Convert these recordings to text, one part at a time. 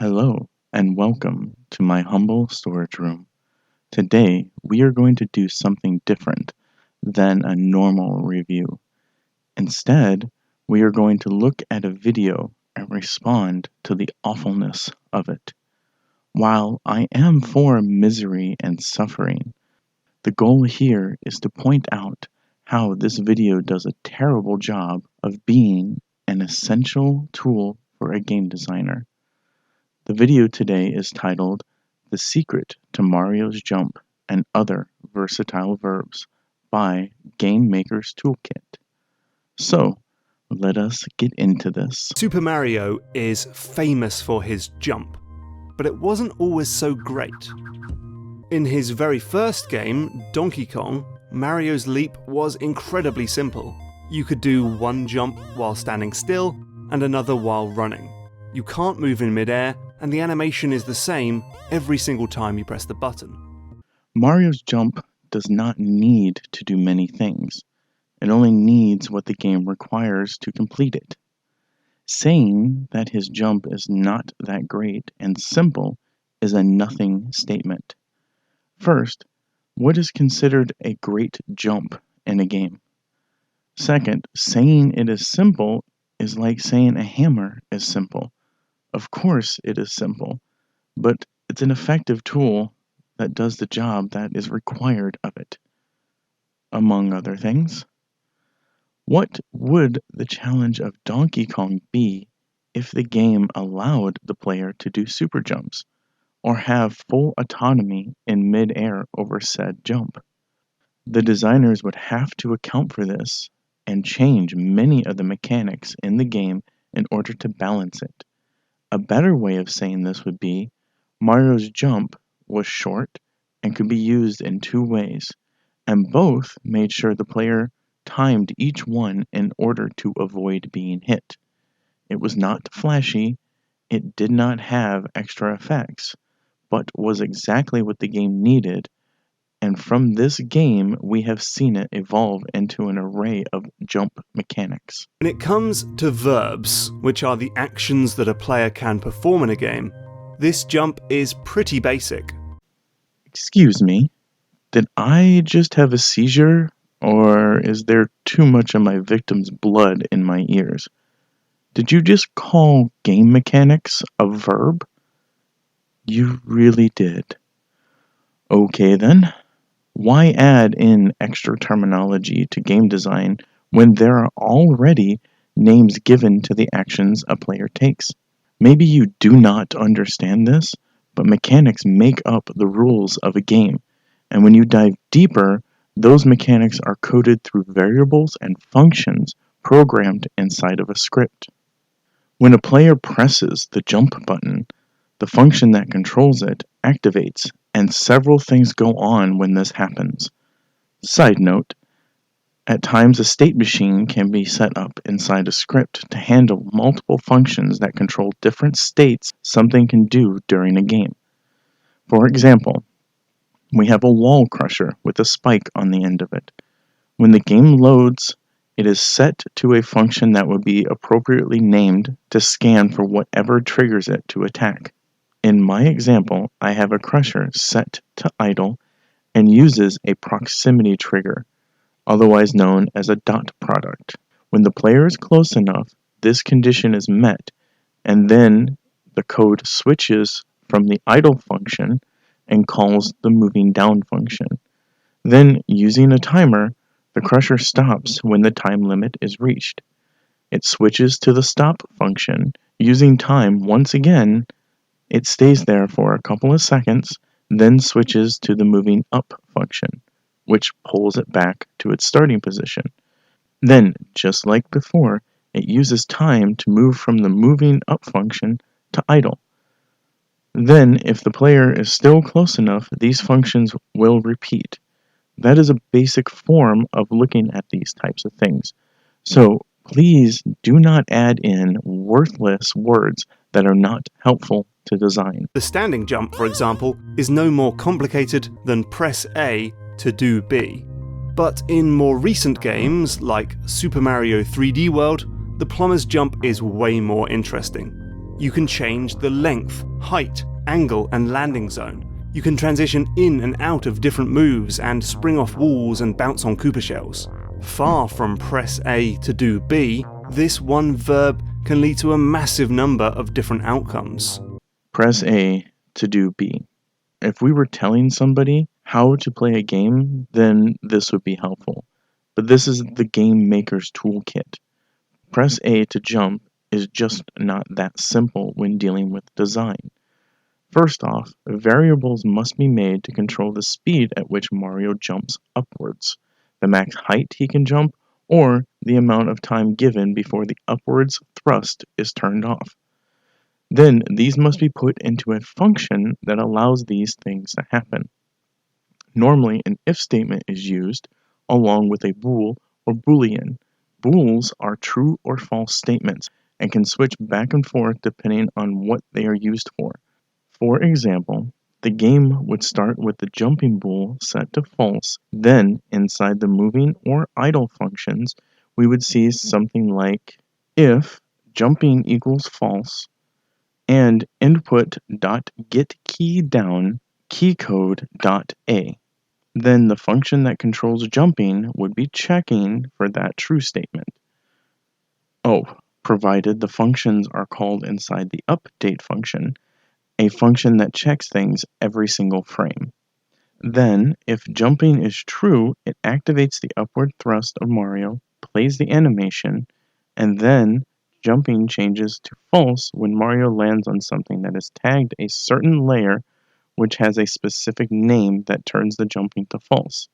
Hello, and welcome to my humble storage room. Today, we are going to do something different than a normal review. Instead, we are going to look at a video and respond to the awfulness of it. While I am for misery and suffering, the goal here is to point out how this video does a terrible job of being an essential tool for a game designer. The video today is titled The Secret to Mario's Jump and Other Versatile Verbs by Game Maker's Toolkit. So, let us get into this. Super Mario is famous for his jump, but it wasn't always so great. In his very first game, Donkey Kong, Mario's leap was incredibly simple. You could do one jump while standing still and another while running. You can't move in midair, and the animation is the same every single time you press the button. Mario's jump does not need to do many things. It only needs what the game requires to complete it. Saying that his jump is not that great and simple is a nothing statement. First, what is considered a great jump in a game? Second, saying it is simple is like saying a hammer is simple. Of course it is simple, but it's an effective tool that does the job that is required of it, among other things. What would the challenge of Donkey Kong be if the game allowed the player to do super jumps, or have full autonomy in mid-air over said jump? The designers would have to account for this and change many of the mechanics in the game in order to balance it. A better way of saying this would be, Mario's jump was short and could be used in two ways, and both made sure the player timed each one in order to avoid being hit. It was not flashy, it did not have extra effects, but was exactly what the game needed, and from this game we have seen it evolve into an array of jump mechanics. When it comes to verbs, which are the actions that a player can perform in a game, this jump is pretty basic. Excuse me, did I just have a seizure, or is there too much of my victim's blood in my ears? Did you just call game mechanics a verb? You really did. Okay then. Why add in extra terminology to game design when there are already names given to the actions a player takes? Maybe you do not understand this, but mechanics make up the rules of a game, and when you dive deeper, those mechanics are coded through variables and functions programmed inside of a script. When a player presses the jump button, the function that controls it activates, and several things go on when this happens. Side note, at times a state machine can be set up inside a script to handle multiple functions that control different states something can do during a game. For example, we have a wall crusher with a spike on the end of it. When the game loads, it is set to a function that would be appropriately named to scan for whatever triggers it to attack. In my example, I have a crusher set to idle and uses a proximity trigger, otherwise known as a dot product. When the player is close enough, this condition is met, and then the code switches from the idle function and calls the moving down function. Then, using a timer, the crusher stops when the time limit is reached. It switches to the stop function. Using time once again, it stays there for a couple of seconds, then switches to the moving up function, which pulls it back to its starting position. Then, just like before, it uses time to move from the moving up function to idle. Then, if the player is still close enough, these functions will repeat. That is a basic form of looking at these types of things. So, please do not add in worthless words that are not helpful to design. The standing jump, for example, is no more complicated than press A to do B. But in more recent games, like Super Mario 3D World, the plumber's jump is way more interesting. You can change the length, height, angle, and landing zone. You can transition in and out of different moves and spring off walls and bounce on Koopa shells. Far from press A to do B, this one verb can lead to a massive number of different outcomes. Press A to do B. If we were telling somebody how to play a game, then this would be helpful. But this is the game maker's toolkit. Press A to jump is just not that simple when dealing with design. First off, variables must be made to control the speed at which Mario jumps upwards, the max height he can jump, or the amount of time given before the upwards thrust is turned off. Then these must be put into a function that allows these things to happen. Normally, an if statement is used along with a bool or boolean. Bools are true or false statements and can switch back and forth depending on what they are used for. For example, the game would start with the jumping bool set to false, then inside the moving or idle functions, we would see something like if jumping equals false and input.getKeyDown keycode.a. Then the function that controls jumping would be checking for that true statement. Oh, provided the functions are called inside the update function, a function that checks things every single frame. Then, if jumping is true, it activates the upward thrust of Mario, plays the animation, and then jumping changes to false when Mario lands on something that is tagged a certain layer which has a specific name that turns the jumping to false.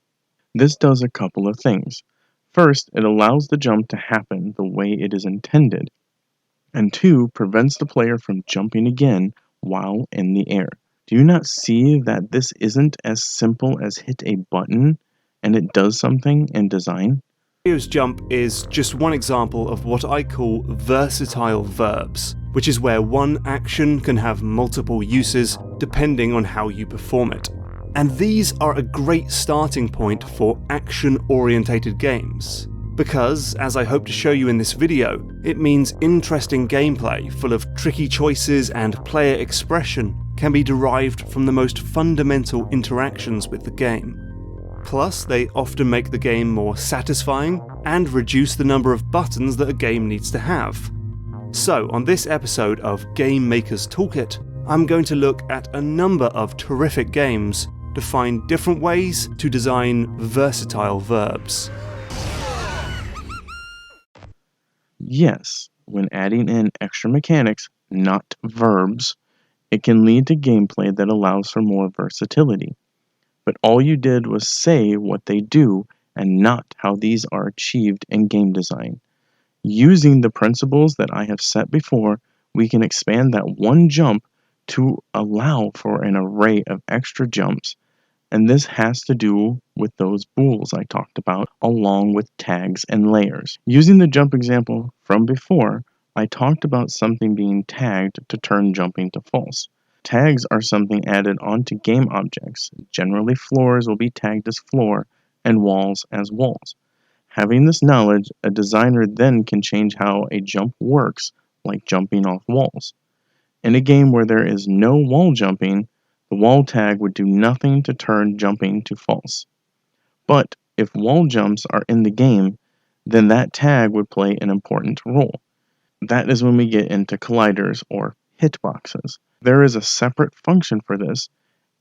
This does a couple of things. First, it allows the jump to happen the way it is intended, and two, prevents the player from jumping again while in the air. Do you not see that this isn't as simple as hit a button and it does something in design? Mario's jump is just one example of what I call versatile verbs, which is where one action can have multiple uses depending on how you perform it. And these are a great starting point for action-orientated games. Because, as I hope to show you in this video, it means interesting gameplay full of tricky choices and player expression can be derived from the most fundamental interactions with the game. Plus, they often make the game more satisfying and reduce the number of buttons that a game needs to have. So, on this episode of Game Maker's Toolkit, I'm going to look at a number of terrific games to find different ways to design versatile verbs. Yes, when adding in extra mechanics, not verbs, it can lead to gameplay that allows for more versatility. But all you did was say what they do and not how these are achieved in game design. Using the principles that I have set before, we can expand that one jump to allow for an array of extra jumps, and this has to do with those bools I talked about, along with tags and layers. Using the jump example from before, I talked about something being tagged to turn jumping to false. Tags are something added onto game objects. Generally, floors will be tagged as floor and walls as walls. Having this knowledge, a designer then can change how a jump works, like jumping off walls. In a game where there is no wall jumping, the wall tag would do nothing to turn jumping to false. But if wall jumps are in the game, then that tag would play an important role. That is when we get into colliders or hitboxes. There is a separate function for this,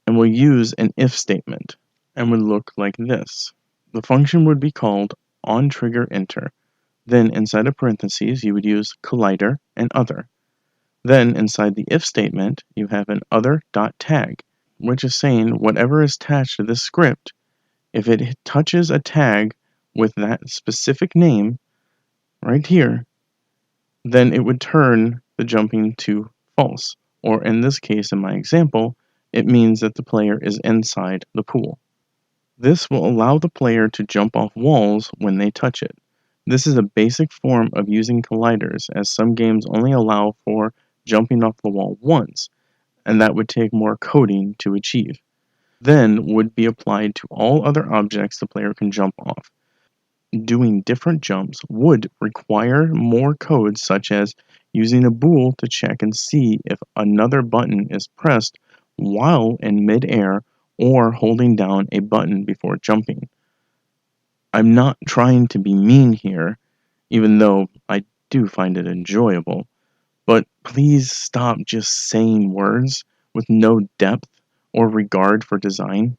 and we'll use an if statement, and would look like this. The function would be called onTriggerEnter. Then inside of parentheses, you would use collider and other. Then inside the if statement, you have an other.tag, which is saying whatever is attached to this script, if it touches a tag with that specific name right here, then it would turn the jumping to false. Or in this case, in my example, it means that the player is inside the pool. This will allow the player to jump off walls when they touch it. This is a basic form of using colliders, as some games only allow for jumping off the wall once, and that would take more coding to achieve. Then would be applied to all other objects the player can jump off. Doing different jumps would require more code, such as using a bool to check and see if another button is pressed while in midair or holding down a button before jumping. I'm not trying to be mean here, even though I do find it enjoyable, but please stop just saying words with no depth or regard for design.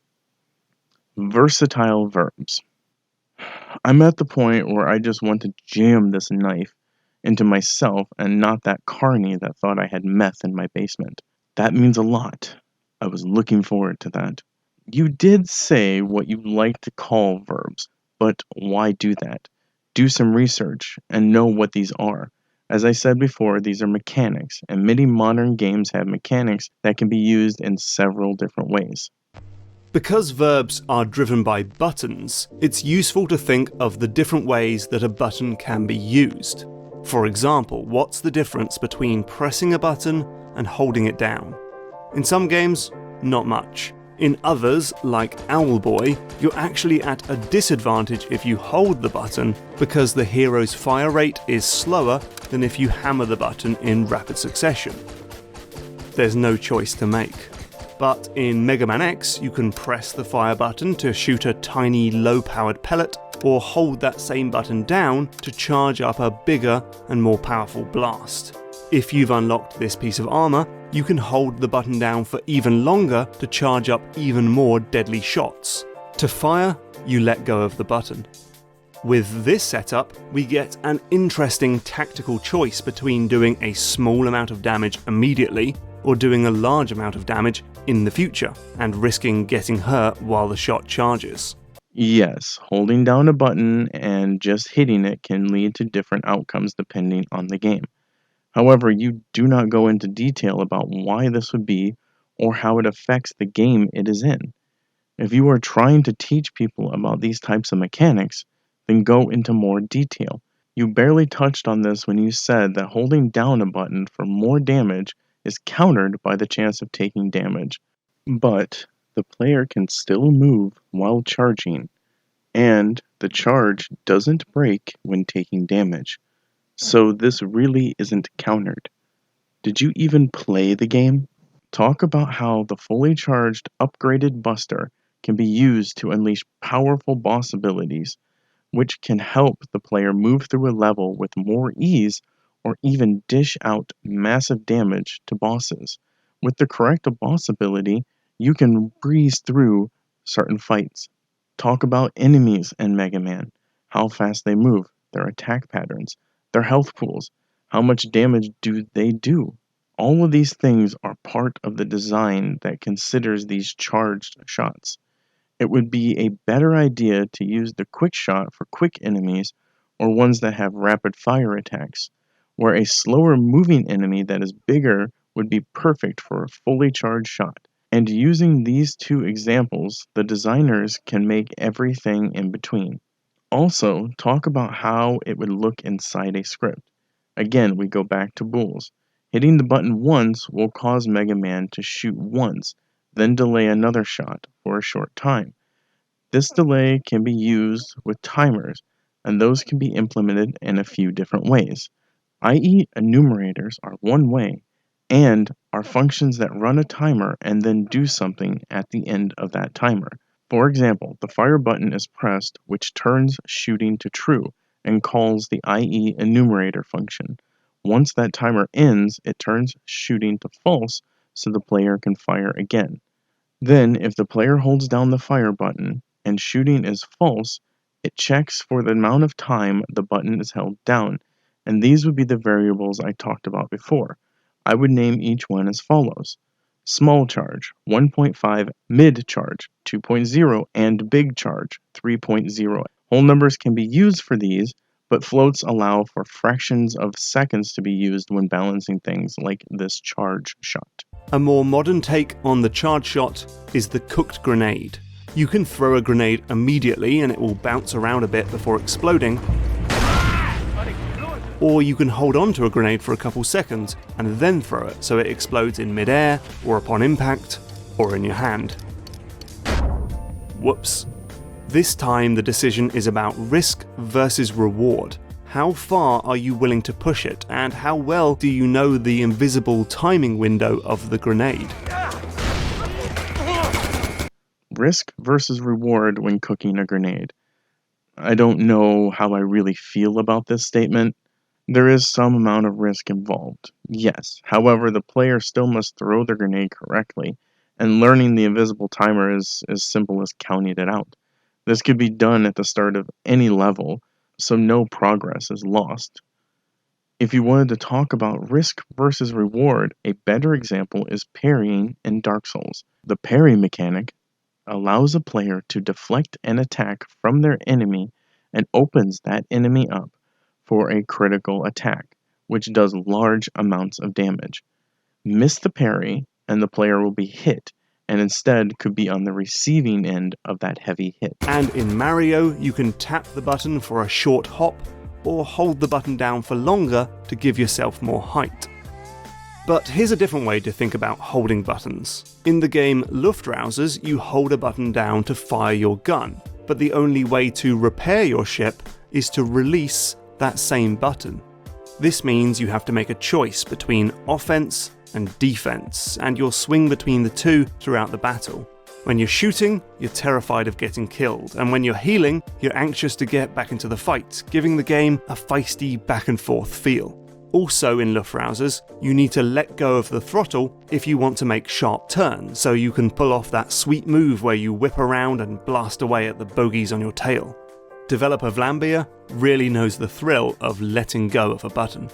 Versatile verbs. I'm at the point where I just want to jam this knife into myself and not that carny that thought I had meth in my basement. That means a lot. I was looking forward to that. You did say what you like to call verbs, but why do that? Do some research and know what these are. As I said before, these are mechanics, and many modern games have mechanics that can be used in several different ways. Because verbs are driven by buttons, it's useful to think of the different ways that a button can be used. For example, what's the difference between pressing a button and holding it down? In some games, not much. In others, like Owlboy, you're actually at a disadvantage if you hold the button because the hero's fire rate is slower than if you hammer the button in rapid succession. There's no choice to make. But in Mega Man X, you can press the fire button to shoot a tiny low-powered pellet, or hold that same button down to charge up a bigger and more powerful blast. If you've unlocked this piece of armor, you can hold the button down for even longer to charge up even more deadly shots. To fire, you let go of the button. With this setup, we get an interesting tactical choice between doing a small amount of damage immediately or doing a large amount of damage in the future and risking getting hurt while the shot charges. Yes, holding down a button and just hitting it can lead to different outcomes depending on the game. However, you do not go into detail about why this would be or how it affects the game it is in. If you are trying to teach people about these types of mechanics, then go into more detail. You barely touched on this when you said that holding down a button for more damage is countered by the chance of taking damage. But the player can still move while charging, and the charge doesn't break when taking damage. So this really isn't countered. Did you even play the game? Talk about how the fully charged upgraded Buster can be used to unleash powerful boss abilities, which can help the player move through a level with more ease or even dish out massive damage to bosses. With the correct boss ability, you can breeze through certain fights. Talk about enemies in Mega Man, how fast they move, their attack patterns, their health pools, how much damage do they do. All of these things are part of the design that considers these charged shots. It would be a better idea to use the quick shot for quick enemies or ones that have rapid fire attacks, where a slower moving enemy that is bigger would be perfect for a fully charged shot. And using these two examples, the designers can make everything in between. Also, talk about how it would look inside a script. Again, we go back to bools. Hitting the button once will cause Mega Man to shoot once, then delay another shot for a short time. This delay can be used with timers, and those can be implemented in a few different ways, i.e., enumerators are one way, and are functions that run a timer and then do something at the end of that timer. For example, the fire button is pressed, which turns shooting to true and calls the IE enumerator function. Once that timer ends, it turns shooting to false so the player can fire again. Then, if the player holds down the fire button and shooting is false, it checks for the amount of time the button is held down, and these would be the variables I talked about before. I would name each one as follows: small charge 1.5, mid charge 2.0, and big charge 3.0. Whole numbers can be used for these, but floats allow for fractions of seconds to be used when balancing things like this charge shot. A more modern take on the charge shot is the cooked grenade. You can throw a grenade immediately and it will bounce around a bit before exploding, or you can hold on to a grenade for a couple seconds and then throw it so it explodes in mid-air, or upon impact, or in your hand. Whoops. This time the decision is about risk versus reward. how far are you willing to push it, and how well do you know the invisible timing window of the grenade? Risk versus reward when cooking a grenade. I don't know how I really feel about this statement. There is some amount of risk involved, yes. However, the player still must throw the grenade correctly, and learning the invisible timer is as simple as counting it out. This could be done at the start of any level, so no progress is lost. If you wanted to talk about risk versus reward, a better example is parrying in Dark Souls. The parry mechanic allows a player to deflect an attack from their enemy and opens that enemy up for a critical attack, which does large amounts of damage. Miss the parry, and the player will be hit, and instead could be on the receiving end of that heavy hit. And in Mario, you can tap the button for a short hop, or hold the button down for longer to give yourself more height. But here's a different way to think about holding buttons. In the game Luftrausers, you hold a button down to fire your gun, but the only way to repair your ship is to release that same button. This means you have to make a choice between offense and defense, and you'll swing between the two throughout the battle. When you're shooting, you're terrified of getting killed, and when you're healing, you're anxious to get back into the fight, giving the game a feisty back and forth feel. Also in Luftrausers, you need to let go of the throttle if you want to make sharp turns, so you can pull off that sweet move where you whip around and blast away at the bogies on your tail. Developer Vlambeer really knows the thrill of letting go of a button.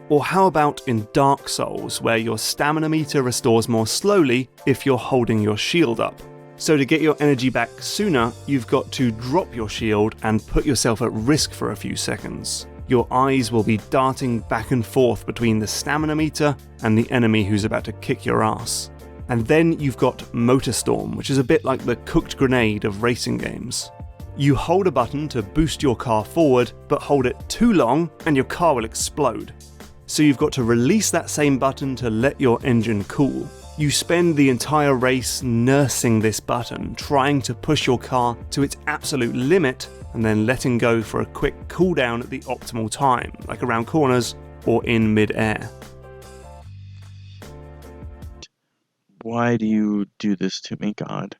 Or how about in Dark Souls, where your stamina meter restores more slowly if you're holding your shield up. So to get your energy back sooner, you've got to drop your shield and put yourself at risk for a few seconds. Your eyes will be darting back and forth between the stamina meter and the enemy who's about to kick your ass. And then you've got Motor Storm, which is a bit like the cooked grenade of racing games. You hold a button to boost your car forward, but hold it too long and your car will explode. So you've got to release that same button to let your engine cool. You spend the entire race nursing this button, trying to push your car to its absolute limit, and then letting go for a quick cooldown at the optimal time, like around corners or in mid-air. Why do you do this to me, God?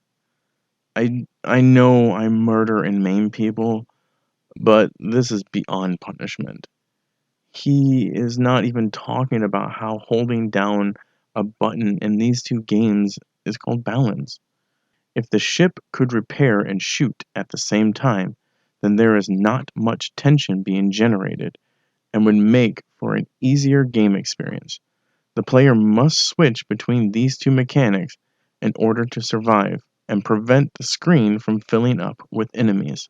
I know I murder and maim people, but this is beyond punishment. He is not even talking about how holding down a button in these two games is called balance. If the ship could repair and shoot at the same time, then there is not much tension being generated and would make for an easier game experience. The player must switch between these two mechanics in order to survive and prevent the screen from filling up with enemies.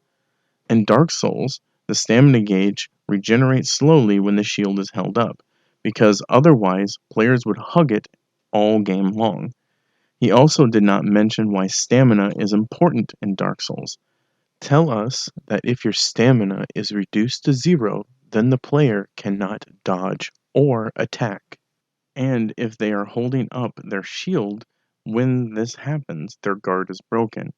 In Dark Souls, the stamina gauge regenerates slowly when the shield is held up, because otherwise players would hug it all game long. He also did not mention why stamina is important in Dark Souls. Tell us that if your stamina is reduced to 0, then the player cannot dodge or attack. And if they are holding up their shield, when this happens, their guard is broken.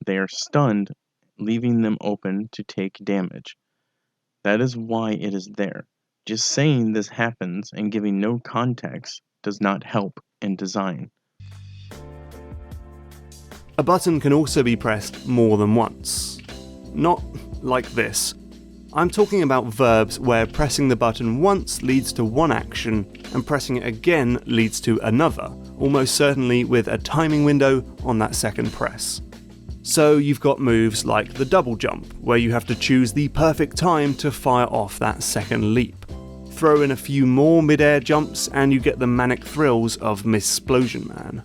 They are stunned, leaving them open to take damage. That is why it is there. Just saying this happens and giving no context does not help in design. A button can also be pressed more than once. Not like this. I'm talking about verbs where pressing the button once leads to one action and pressing it again leads to another, almost certainly with a timing window on that second press. So you've got moves like the double jump, where you have to choose the perfect time to fire off that second leap. Throw in a few more mid-air jumps and you get the manic thrills of Missplosion Man.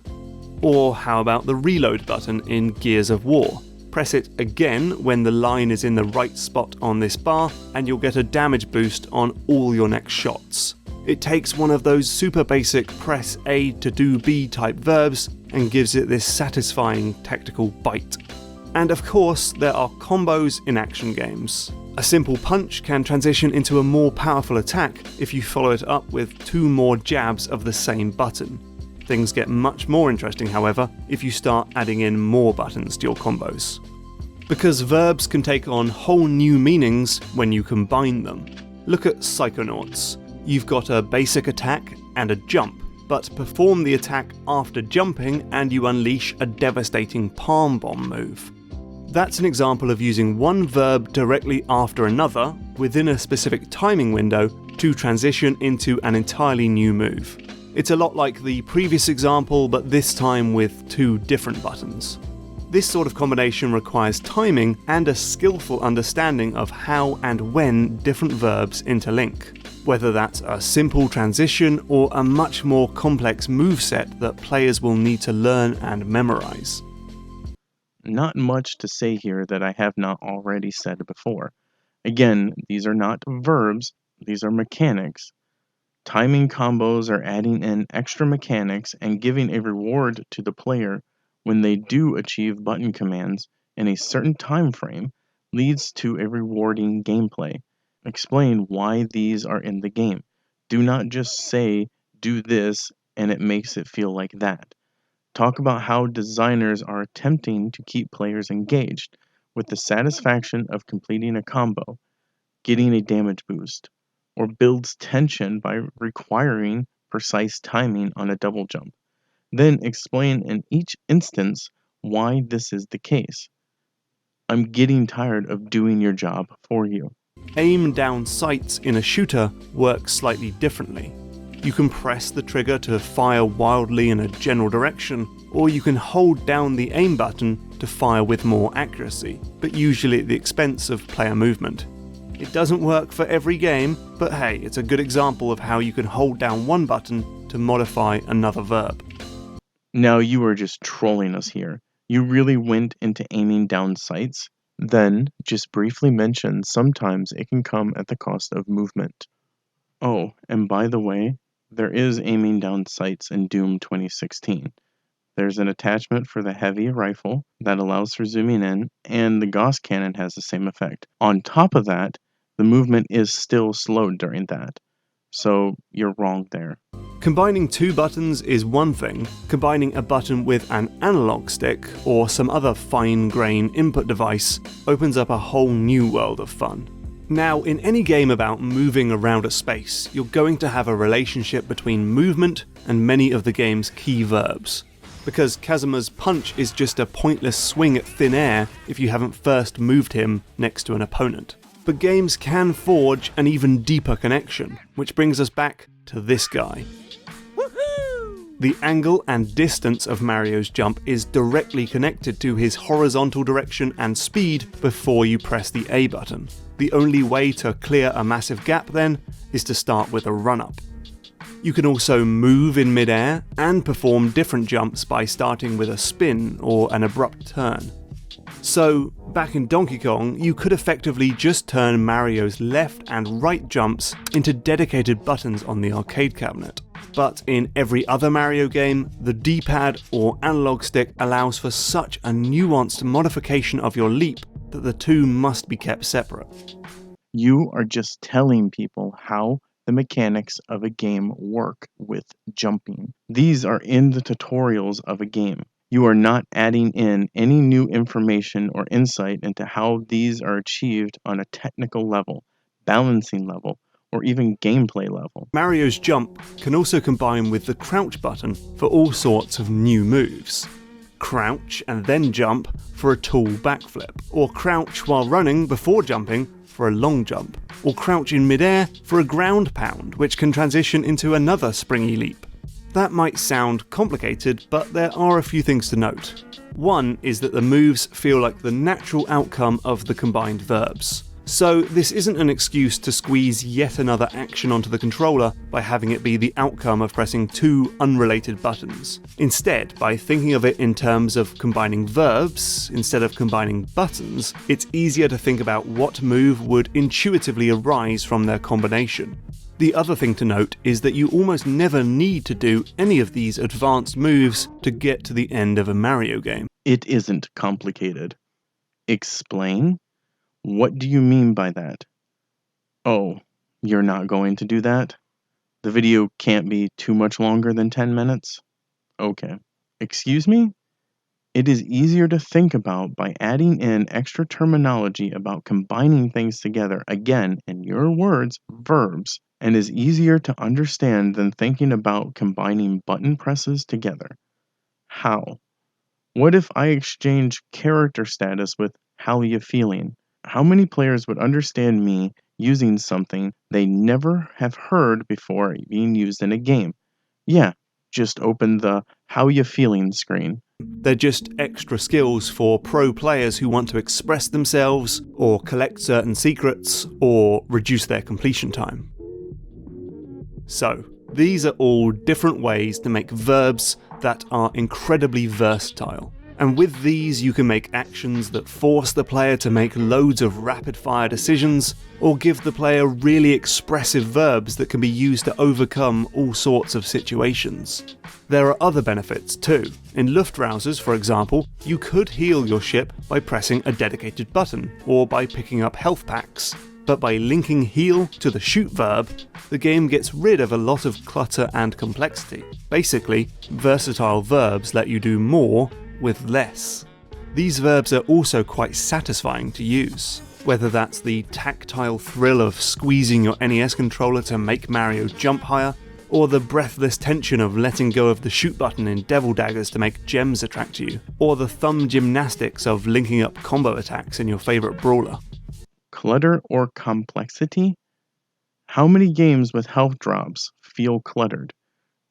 Or how about the reload button in Gears of War? Press it again when the line is in the right spot on this bar and you'll get a damage boost on all your next shots. It takes one of those super basic press A to do B type verbs and gives it this satisfying tactical bite. And of course, there are combos in action games. A simple punch can transition into a more powerful attack if you follow it up with 2 more jabs of the same button. Things get much more interesting, however, if you start adding in more buttons to your combos. because verbs can take on whole new meanings when you combine them. Look at Psychonauts. You've got a basic attack and a jump, but perform the attack after jumping and you unleash a devastating palm bomb move. That's an example of using one verb directly after another within a specific timing window to transition into an entirely new move. It's a lot like the previous example, but this time with two different buttons. This sort of combination requires timing and a skillful understanding of how and when different verbs interlink, whether that's a simple transition or a much more complex moveset that players will need to learn and memorize. Not much to say here that I have not already said before. Again, these are not verbs, these are mechanics. Timing combos are adding in extra mechanics and giving a reward to the player when they do achieve button commands in a certain time frame leads to a rewarding gameplay. Explain why these are in the game. Do not just say, do this, and it makes it feel like that. Talk about how designers are attempting to keep players engaged with the satisfaction of completing a combo, getting a damage boost, or builds tension by requiring precise timing on a double jump. Then explain in each instance why this is the case. I'm getting tired of doing your job for you. Aim down sights in a shooter works slightly differently. You can press the trigger to fire wildly in a general direction, or you can hold down the aim button to fire with more accuracy, but usually at the expense of player movement. It doesn't work for every game, but hey, it's a good example of how you can hold down one button to modify another verb. Now you are just trolling us here. You really went into aiming down sights? Then just briefly mention sometimes it can come at the cost of movement. Oh, and by the way, there is aiming down sights in Doom 2016. There's an attachment for the heavy rifle that allows for zooming in, and the Gauss cannon has the same effect. On top of that, the movement is still slowed during that. So you're wrong there. Combining two buttons is one thing, combining a button with an analog stick or some other fine-grained input device opens up a whole new world of fun. Now, in any game about moving around a space, you're going to have a relationship between movement and many of the game's key verbs. Because Kazuma's punch is just a pointless swing at thin air if you haven't first moved him next to an opponent. But games can forge an even deeper connection, which brings us back to this guy. The angle and distance of Mario's jump is directly connected to his horizontal direction and speed before you press the A button. The only way to clear a massive gap then is to start with a run-up. You can also move in mid-air and perform different jumps by starting with a spin or an abrupt turn. So, back in Donkey Kong, you could effectively just turn Mario's left and right jumps into dedicated buttons on the arcade cabinet. But in every other Mario game, the D-pad or analog stick allows for such a nuanced modification of your leap that the two must be kept separate. You are just telling people how the mechanics of a game work with jumping. These are in the tutorials of a game. You are not adding in any new information or insight into how these are achieved on a technical level, balancing level, or even gameplay level. Mario's jump can also combine with the crouch button for all sorts of new moves. Crouch and then jump for a tall backflip, or crouch while running before jumping for a long jump, or crouch in midair for a ground pound, which can transition into another springy leap. That might sound complicated, but there are a few things to note. One is that the moves feel like the natural outcome of the combined verbs. So this isn't an excuse to squeeze yet another action onto the controller by having it be the outcome of pressing two unrelated buttons. Instead, by thinking of it in terms of combining verbs instead of combining buttons, it's easier to think about what move would intuitively arise from their combination. The other thing to note is that you almost never need to do any of these advanced moves to get to the end of a Mario game. It isn't complicated. Explain? What do you mean by that? Oh, you're not going to do that? The video can't be too much longer than 10 minutes? Okay. Excuse me? It is easier to think about by adding in extra terminology about combining things together, again, in your words, verbs, and is easier to understand than thinking about combining button presses together. How? What if I exchange character status with how you feeling? How many players would understand me using something they never have heard before being used in a game? Yeah, just open the how you feeling screen. They're just extra skills for pro players who want to express themselves, or collect certain secrets, or reduce their completion time. So, these are all different ways to make verbs that are incredibly versatile. And with these, you can make actions that force the player to make loads of rapid-fire decisions, or give the player really expressive verbs that can be used to overcome all sorts of situations. There are other benefits too. In Luftrausers, for example, you could heal your ship by pressing a dedicated button, or by picking up health packs. But by linking heal to the shoot verb, the game gets rid of a lot of clutter and complexity. Basically, versatile verbs let you do more with less. These verbs are also quite satisfying to use, whether that's the tactile thrill of squeezing your NES controller to make Mario jump higher, or the breathless tension of letting go of the shoot button in Devil Daggers to make gems attract you, or the thumb gymnastics of linking up combo attacks in your favourite brawler. Clutter or complexity? How many games with health drops feel cluttered?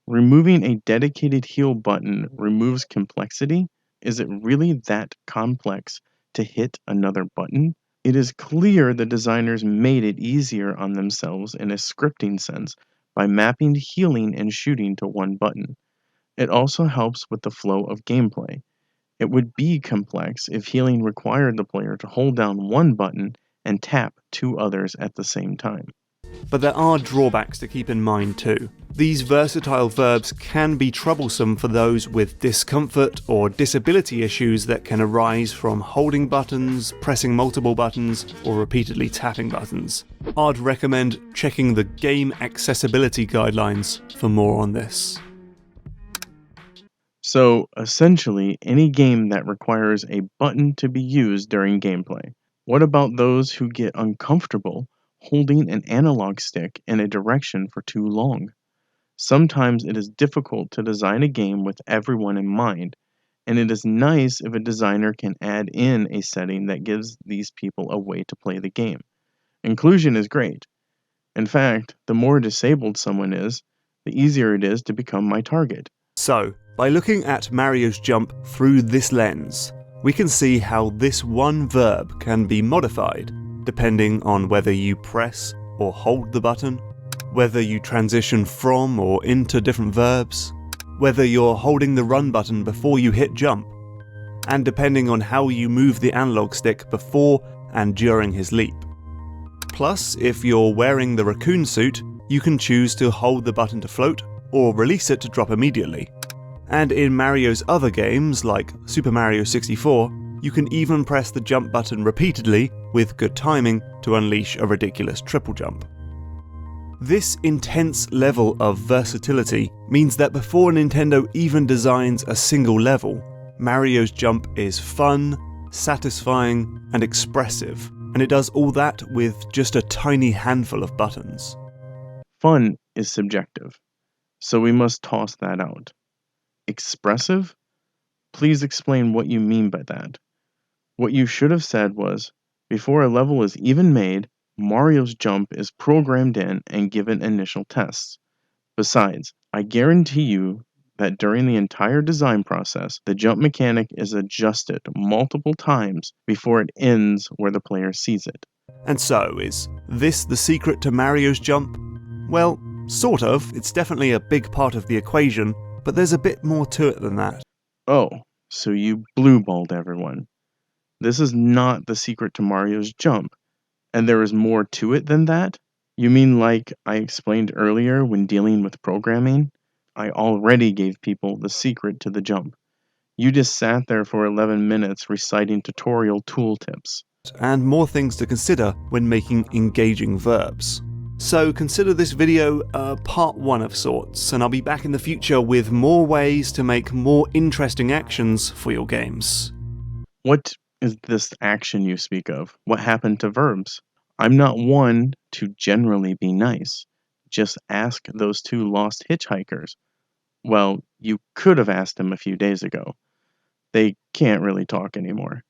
Removing a dedicated heal button removes complexity? Is it really that complex to hit another button? It is clear the designers made it easier on themselves in a scripting sense by mapping healing and shooting to one button. It also helps with the flow of gameplay. It would be complex if healing required the player to hold down one button and tap two others at the same time. But there are drawbacks to keep in mind too. These versatile verbs can be troublesome for those with discomfort or disability issues that can arise from holding buttons, pressing multiple buttons, or repeatedly tapping buttons. I'd recommend checking the game accessibility guidelines for more on this. So, essentially, any game that requires a button to be used during gameplay. What about those who get uncomfortable holding an analog stick in a direction for too long? Sometimes it is difficult to design a game with everyone in mind, and it is nice if a designer can add in a setting that gives these people a way to play the game. Inclusion is great. In fact, the more disabled someone is, the easier it is to become my target. So, by looking at Mario's jump through this lens, we can see how this one verb can be modified, depending on whether you press or hold the button, whether you transition from or into different verbs, whether you're holding the run button before you hit jump, and depending on how you move the analog stick before and during his leap. Plus, if you're wearing the raccoon suit, you can choose to hold the button to float or release it to drop immediately. And in Mario's other games, like Super Mario 64, you can even press the jump button repeatedly with good timing to unleash a ridiculous triple jump. This intense level of versatility means that before Nintendo even designs a single level, Mario's jump is fun, satisfying, and expressive, and it does all that with just a tiny handful of buttons. Fun is subjective, so we must toss that out. Expressive? Please explain what you mean by that. What you should have said was, before a level is even made, Mario's jump is programmed in and given initial tests. Besides, I guarantee you that during the entire design process, the jump mechanic is adjusted multiple times before it ends where the player sees it. And so, is this the secret to Mario's jump? Well, sort of. It's definitely a big part of the equation, but there's a bit more to it than that. Oh, so you blue-balled everyone. This is not the secret to Mario's jump, and there is more to it than that? You mean like I explained earlier when dealing with programming? I already gave people the secret to the jump. You just sat there for 11 minutes reciting tutorial tooltips. And more things to consider when making engaging verbs. So consider this video part 1 of sorts, and I'll be back in the future with more ways to make more interesting actions for your games. What is this action you speak of? What happened to verbs? I'm not one to generally be nice. Just ask those two lost hitchhikers. Well, you could have asked them a few days ago. They can't really talk anymore.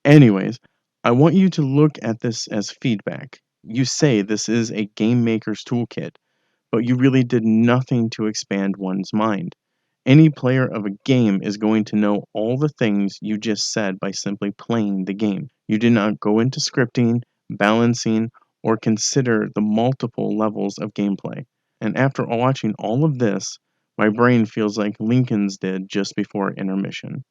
Anyways, I want you to look at this as feedback. You say this is a game maker's toolkit, but you really did nothing to expand one's mind. Any player of a game is going to know all the things you just said by simply playing the game. You did not go into scripting, balancing, or consider the multiple levels of gameplay. And after watching all of this, my brain feels like Lincoln's did just before intermission.